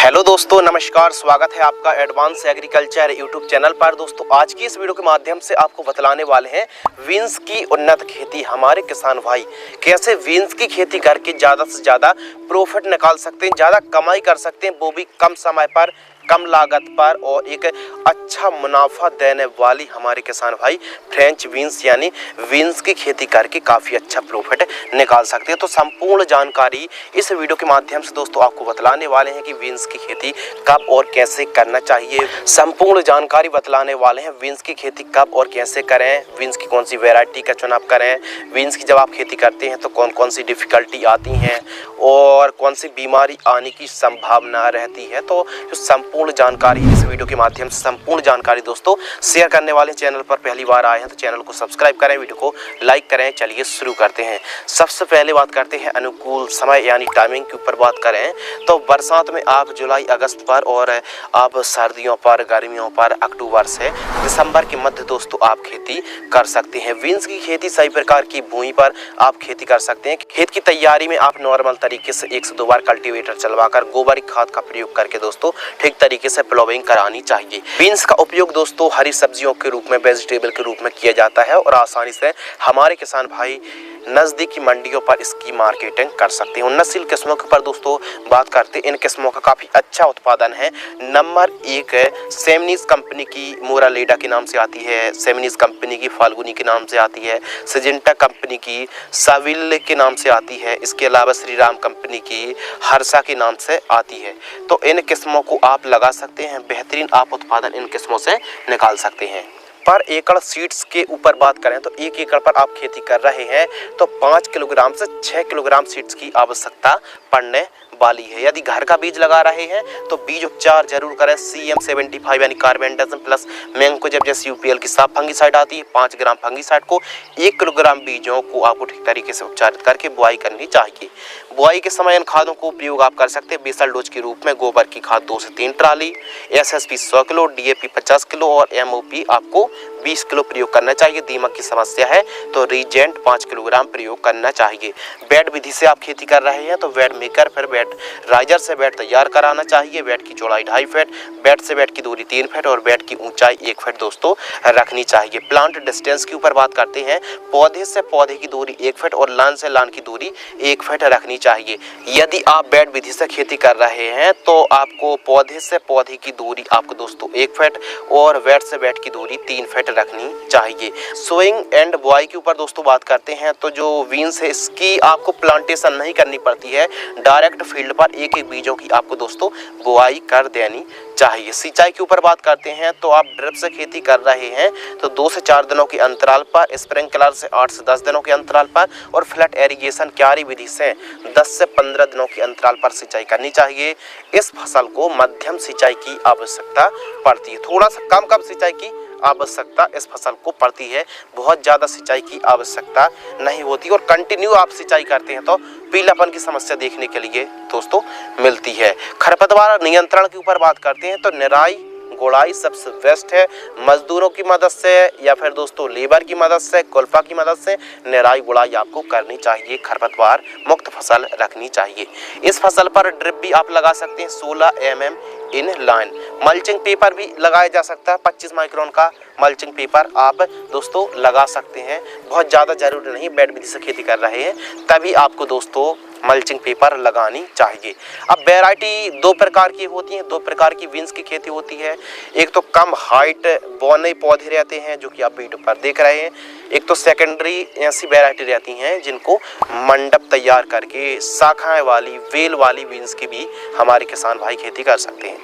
Hello दोस्तों, नमस्कार। स्वागत है आपका एडवांस एग्रीकल्चर यूट्यूब चैनल पर। दोस्तों, आज की इस वीडियो के माध्यम से आपको बतलाने वाले हैं बीन्स की उन्नत खेती। हमारे किसान भाई कैसे बीन्स की खेती करके ज़्यादा से ज़्यादा प्रॉफिट निकाल सकते हैं, ज़्यादा कमाई कर सकते हैं, वो भी कम समय पर, कम लागत पर और एक अच्छा मुनाफा देने वाली हमारे किसान भाई फ्रेंच बीन्स यानी बीन्स की खेती करके काफ़ी अच्छा प्रॉफिट निकाल सकते हैं। तो संपूर्ण जानकारी इस वीडियो के माध्यम से दोस्तों आपको बतलाने वाले हैं कि बीन्स की खेती कब और कैसे करना चाहिए। संपूर्ण जानकारी बतलाने वाले हैं बीन्स की खेती कब और कैसे करें, बीन्स की कौन सी वैरायटी का चुनाव करें, बीन्स की जब आप खेती करते हैं तो कौन कौन सी डिफ़िकल्टी आती हैं और कौन सी बीमारी आने की संभावना रहती है। तो संपूर्ण जानकारी इस वीडियो के माध्यम से संपूर्ण जानकारी दोस्तों शेयर करने वाले। चैनल पर पहली बार आए हैं तो चैनल को सब्सक्राइब करें, वीडियो को लाइक करें। चलिए शुरू करते हैं। सबसे पहले बात करते हैं अनुकूल समय यानी टाइमिंग के ऊपर बात करें तो बरसात में आप जुलाई अगस्त पर और आप सर्दियों पर, गर्मियों पर अक्टूबर से दिसंबर के मध्य दोस्तों आप खेती कर सकते हैं। बीन्स की खेती सही प्रकार की भूमि पर आप खेती कर सकते हैं। खेत की तैयारी में आप नॉर्मल तरीके से 1 से 2 बार कल्टीवेटर चलवाकर गोबर खाद का प्रयोग करके दोस्तों ठीक तरीके से प्लॉविंग करानी चाहिए। बीन्स का उपयोग दोस्तों हरी सब्जियों के रूप में, वेजिटेबल के रूप में किया जाता है और आसानी से हमारे किसान भाई नज़दीकी मंडियों पर इसकी मार्केटिंग कर सकते हैं। उन्नतशील किस्मों के ऊपर दोस्तों बात करते हैं। इन किस्मों का काफ़ी अच्छा उत्पादन है। नंबर 1 है सेमनीज कंपनी की मोरालेडा के नाम से आती है, सेमनीज कंपनी की फाल्गुनी के नाम से आती है, सिजेंटा कंपनी की साविल के नाम से आती है, इसके अलावा श्री राम कंपनी की हर्षा के नाम से आती है। तो इन किस्मों को आप लगा सकते हैं, बेहतरीन आप उत्पादन इन किस्मों से निकाल सकते हैं। पर एकड़ सीड्स के ऊपर बात करें तो 1 एकड़ पर आप खेती कर रहे हैं तो 5 किलोग्राम से 6 किलोग्राम सीड्स की आवश्यकता पड़ने वाली है। यदि घर का बीज लगा रहे हैं तो बीज उपचार जरूर करें। CM75 यानी कार्बेंडाजिम प्लस मैंकोजेब जैसी UPL की साफ फंगीसाइड आती है। 5 ग्राम फंगीसाइड को 1 किलोग्राम बीजों को आपको ठीक तरीके से उपचारित करके बुआई करनी चाहिए। बुआई के समय इन खादों को प्रयोग आप कर सकते हैं बेसल डोज के रूप में। गोबर की खाद 2 से 3 trolley, SSP 100 kilo, DAP 50 kilo और MOP आपको 20 किलो प्रयोग करना चाहिए। दीमक की समस्या है तो रीजेंट 5 किलोग्राम प्रयोग करना चाहिए। बेड विधि से आप खेती कर रहे हैं तो बेड मेकर फिर बेड राइजर से बेड तैयार कराना चाहिए। बेड की चौड़ाई 2.5 फीट, बेड से बेड की दूरी 3 फीट और बेड की ऊंचाई 1 फीट दोस्तों रखनी चाहिए। प्लांट डिस्टेंस के ऊपर बात करते हैं। पौधे से पौधे की दूरी 1 फीट और लान से लान की दूरी 1 फीट रखनी चाहिए। यदि आप बेड विधि से खेती कर रहे हैं तो आपको पौधे से पौधे की दूरी आपको दोस्तों 1 फीट और बेड से बेड की दूरी 3 फीट रखनी चाहिए। सोइंग एंड बुआई के ऊपर दोस्तों बात करते हैं तो जो बीन्स है इसकी आपको प्लांटेशन नहीं करनी पड़ती है। डायरेक्ट फील्ड पर एक एक बीजों की आपको दोस्तों बुआई कर देनी चाहिए। सिंचाई के ऊपर बात करते हैं तो आप ड्रिप से खेती कर रहे हैं तो 2 से 4 दिनों के अंतराल पर, स्प्रिंकलर से 8 से 10 दिनों के अंतराल पर और फ्लैट एरीगेशन क्यारी विधि से 10 से 15 दिनों के अंतराल पर सिंचाई करनी चाहिए। इस फसल को मध्यम सिंचाई की आवश्यकता पड़ती है। थोड़ा सा कम सिंचाई की आवश्यकता इस फसल को पड़ती है, बहुत ज़्यादा सिंचाई की आवश्यकता नहीं होती। और कंटिन्यू आप सिंचाई करते हैं तो पीलापन की समस्या देखने के लिए दोस्तों मिलती है। खरपतवार नियंत्रण के ऊपर बात करते हैं तो निराई गुड़ाई सबसे बेस्ट है। मजदूरों की मदद से या फिर दोस्तों लेबर की मदद से, कुल्फा की मदद से निराई गुड़ाई आपको करनी चाहिए। खरपतवार मुक्त फसल रखनी चाहिए। इस फसल पर ड्रिप भी आप लगा सकते हैं 16 mm in line. Mulching paper भी लगाया जा सकता है। 25 माइक्रोन का मल्चिंग पेपर आप दोस्तों लगा सकते हैं। बहुत ज़्यादा जरूरी नहीं, बेड विधि से खेती कर रहे हैं तभी आपको दोस्तों मल्चिंग पेपर लगानी चाहिए। अब वैरायटी 2 प्रकार की होती हैं, 2 प्रकार की बीन्स की खेती होती है। एक तो कम हाइट बौने पौधे रहते हैं जो कि आप वीडियो पर देख रहे हैं। एक तो सेकेंडरी ऐसी वैरायटी रहती हैं जिनको मंडप तैयार करके शाखाएं वाली, वेल वाली बीन्स की भी हमारे किसान भाई खेती कर सकते हैं।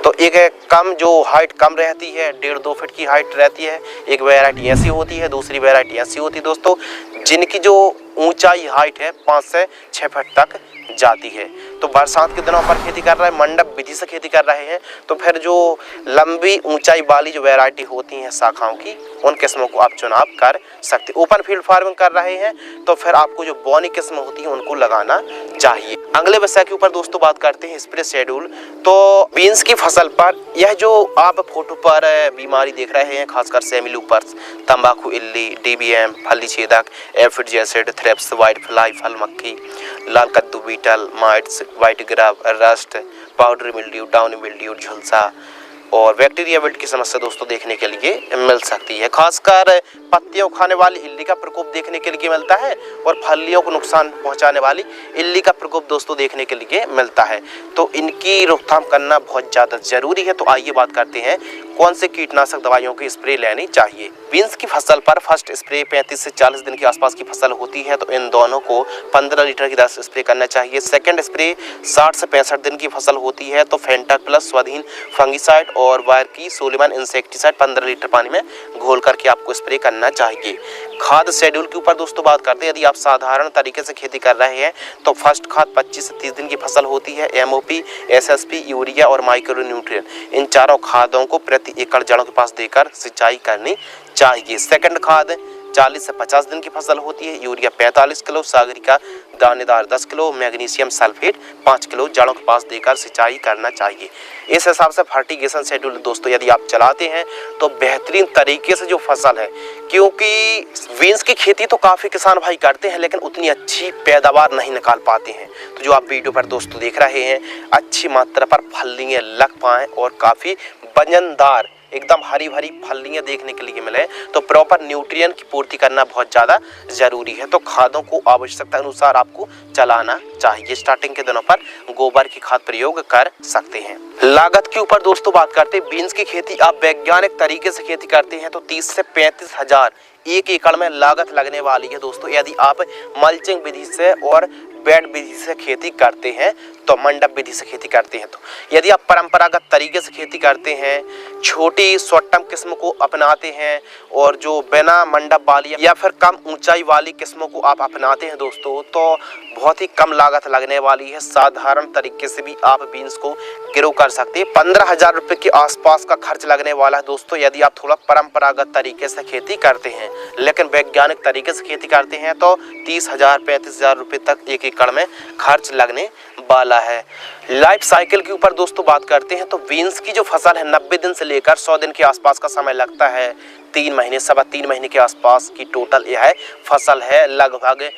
तो एक है कम, जो हाइट कम रहती है, 1.5-2 फीट की हाइट रहती है। एक वैरायटी ऐसी होती है, दूसरी वैरायटी ऐसी होती है दोस्तों जिनकी जो ऊंचाई हाइट है 5 से 6 फीट तक जाती है। तो बरसात के दिनों पर खेती कर रहे हैं, मंडप विधि से खेती कर रहे हैं तो फिर जो लंबी ऊंचाई वाली जो वैरायटी होती हैं शाखाओं की, उन किस्मों को आप चुनाव कर सकते। ओपन फील्ड फार्मिंग कर रहे हैं तो फिर आपको जो बौनी किस्म होती है उनको लगाना चाहिए। अगले विषय के ऊपर दोस्तों बात करते हैं स्प्रे शेड्यूल। तो बीन्स की फसल पर यह जो आप फोटो पर बीमारी देख रहे हैं, खासकर सेमिलूपर्स, तंबाकू इल्ली, DBM, फली छेदक, aphid acid, thrips, white fly, फल मक्खी, लाल कद्दू बीटल, माइट्स, व्हाइट ग्राफ, rust, powdery mildew, downy mildew, झुलसा और बैक्टीरिया विल्ट की समस्या दोस्तों देखने के लिए मिल सकती है। खासकर पत्तियों को खाने वाली इल्ली का प्रकोप देखने के लिए मिलता है और फलियों को नुकसान पहुंचाने वाली इल्ली का प्रकोप दोस्तों देखने के लिए मिलता है। तो इनकी रोकथाम करना बहुत ज़्यादा जरूरी है। तो आइए बात करते हैं कौन से कीटनाशक दवाइयों की स्प्रे लेनी चाहिए। बीन्स की फसल पर फर्स्ट स्प्रे 35 से 40 दिन के आसपास की फसल होती है तो इन दोनों को 15 लीटर की दर से स्प्रे करना चाहिए। सेकंड स्प्रे 60 से 65 दिन की फसल होती है तो फेंटक प्लस स्वाधीन फंगिसाइड और वायर की सोलिमन इंसेक्टिसाइड 15 लीटर पानी में घोल करके आपको स्प्रे करना चाहिए। खाद शेड्यूल के ऊपर दोस्तों बात करते हैं। यदि आप साधारण तरीके से खेती कर रहे हैं तो फर्स्ट खाद 25 से 30 दिन की फसल होती है। एमओपी, एसएसपी, यूरिया और माइक्रो न्यूट्रिएंट इन चारों खादों को प्रति एकड़ जड़ों के पास देकर सिंचाई करनी चाहिए। सेकंड खाद 40 से 50 दिन की फसल होती है। यूरिया 45 किलो, सागरिका दानेदार 10 किलो, मैग्नीशियम सल्फेट 5 किलो जड़ों के पास देकर सिंचाई करना चाहिए। इस हिसाब से फर्टिगेशन शेड्यूल दोस्तों यदि आप चलाते हैं तो बेहतरीन तरीके से जो फसल है, क्योंकि बीन्स की खेती तो काफ़ी किसान भाई करते हैं लेकिन उतनी अच्छी पैदावार नहीं निकाल पाते हैं। तो जो आप वीडियो पर दोस्तों देख रहे हैं अच्छी मात्रा पर फलियाँ लग पाएँ और काफ़ी वजनदार एकदम हरी भरी फलियाँ देखने के लिए मिले तो प्रॉपर न्यूट्रिएंट की पूर्ति करना बहुत ज़्यादा ज़रूरी है। तो खादों को आवश्यकता अनुसार आपको चलाना चाहिए। स्टार्टिंग के दिनों पर गोबर की खाद प्रयोग कर सकते हैं। लागत के ऊपर दोस्तों बात करते हैं। बीन्स की खेती आप वैज्ञानिक तरीके से खेती करते हैं तो 30 से 35 हज़ार एक एकड़ में लागत लगने वाली है दोस्तों। यदि आप मल्चिंग विधि से और बेड विधि से खेती करते हैं तो मंडप विधि से खेती करते हैं तो यदि आप परंपरागत तरीके से खेती करते हैं, छोटी शॉर्ट किस्म को अपनाते हैं और जो बिना मंडप वाली या फिर कम ऊंचाई वाली किस्मों को आप अपनाते हैं दोस्तों तो बहुत ही कम लागत लगने वाली है। साधारण तरीके से भी आप बीन्स को ग्रो कर सकते हैं। 15,000 रुपये के आसपास का खर्च लगने वाला है दोस्तों यदि आप थोड़ा परंपरागत तरीके से खेती करते हैं। लेकिन वैज्ञानिक तरीके से खेती करते हैं तो 30,000 35,000 रुपये तक एक एकड़ में खर्च लगने वाला है। लाइफ साइकिल के ऊपर दोस्तों बात करते हैं तो बीन्स की जो फसल है 90 दिन से लेकर 100 दिन के आसपास का समय लगता है। 3 महीने, सवा 3 महीने के आसपास की टोटल यह फसल है। लगभग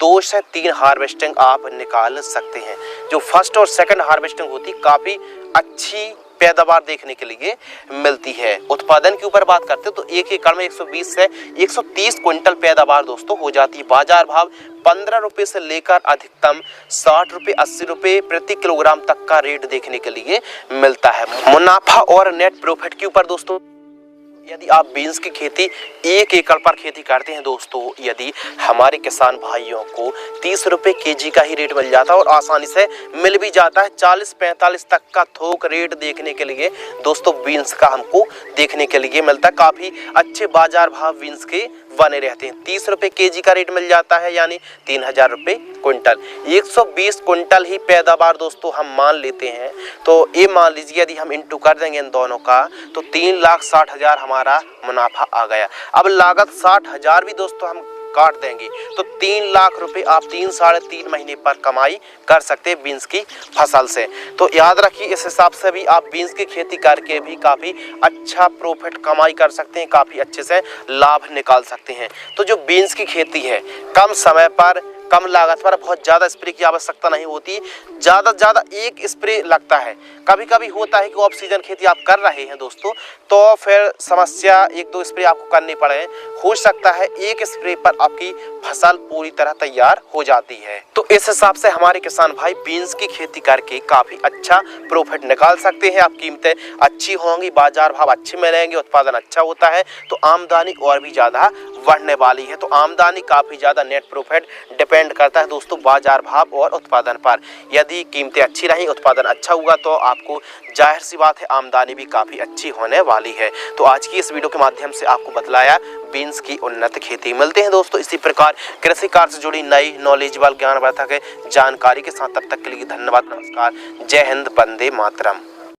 2 से 3 हार्वेस्टिंग आप निकाल सकते हैं। जो फर्स्ट और सेकंड हार्वेस्टिंग होती काफ़ी अच्छी पैदावार देखने के लिए मिलती है। उत्पादन के ऊपर बात करते हैं तो एक एकड़ में 120 से 130 क्विंटल पैदावार दोस्तों हो जाती है। बाजार भाव 15 रुपये से लेकर अधिकतम 60 रुपये 80 रुपये प्रति किलोग्राम तक का रेट देखने के लिए मिलता है। मुनाफा और नेट प्रॉफिट के ऊपर दोस्तों यदि आप बीन्स की खेती 1 एकड़ पर खेती करते हैं दोस्तों, यदि हमारे किसान भाइयों को 30 रुपये केजी का ही रेट मिल जाता है और आसानी से मिल भी जाता है। 40-45 तक का थोक रेट देखने के लिए दोस्तों बीन्स का हमको देखने के लिए मिलता है। काफ़ी अच्छे बाजार भाव बीन्स के बने रहते हैं। 30 रुपये केजी का रेट मिल जाता है यानी 3,000 रुपये क्विंटल। 120 क्विंटल ही पैदावार दोस्तों हम मान लेते हैं तो ये मान लीजिए यदि हम इंटू कर देंगे इन दोनों का तो 3,60,000 हमारा मुनाफा आ गया। अब लागत 60,000 भी दोस्तों हम काट देंगे तो 3 लाख रुपए आप 3-3.5 महीने पर कमाई कर सकते हैं बीन्स की फसल से। तो याद रखिए इस हिसाब से भी आप बीन्स की खेती करके भी काफ़ी अच्छा प्रॉफिट कमाई कर सकते हैं, काफ़ी अच्छे से लाभ निकाल सकते हैं। तो जो बीन्स की खेती है कम समय पर कम लागत पर बहुत ज़्यादा स्प्रे की आवश्यकता नहीं होती। ज़्यादा से ज़्यादा एक स्प्रे लगता है। कभी कभी होता है कि ऑफ सीजन खेती आप कर रहे हैं दोस्तों तो फिर समस्या 1-2 स्प्रे आपको करनी पड़े। हो सकता है एक स्प्रे पर आपकी फसल पूरी तरह तैयार हो जाती है। तो इस हिसाब से हमारे किसान भाई बीन्स की खेती करके काफ़ी अच्छा प्रॉफिट निकाल सकते हैं। आप कीमतें अच्छी होंगी, बाजार भाव अच्छे मिलेंगे, उत्पादन अच्छा होता है तो आमदनी और भी ज़्यादा बढ़ने वाली है। तो आमदनी काफ़ी ज़्यादा नेट प्रॉफिट डिपेंड करता है दोस्तों बाजार भाव और उत्पादन पर। यदि कीमतें अच्छी रहीं, उत्पादन अच्छा हुआ तो आपको जाहिर सी बात है आमदनी भी काफ़ी अच्छी होने वाली है। तो आज की इस वीडियो के माध्यम से आपको बतलाया बीन्स की उन्नत खेती। मिलते हैं दोस्तों इसी प्रकार कृषि कार्य से जुड़ी नई नॉलेजेबल ज्ञानवर्धक जानकारी के साथ। तब तक के लिए धन्यवाद, नमस्कार, जय हिंद, वंदे मातरम।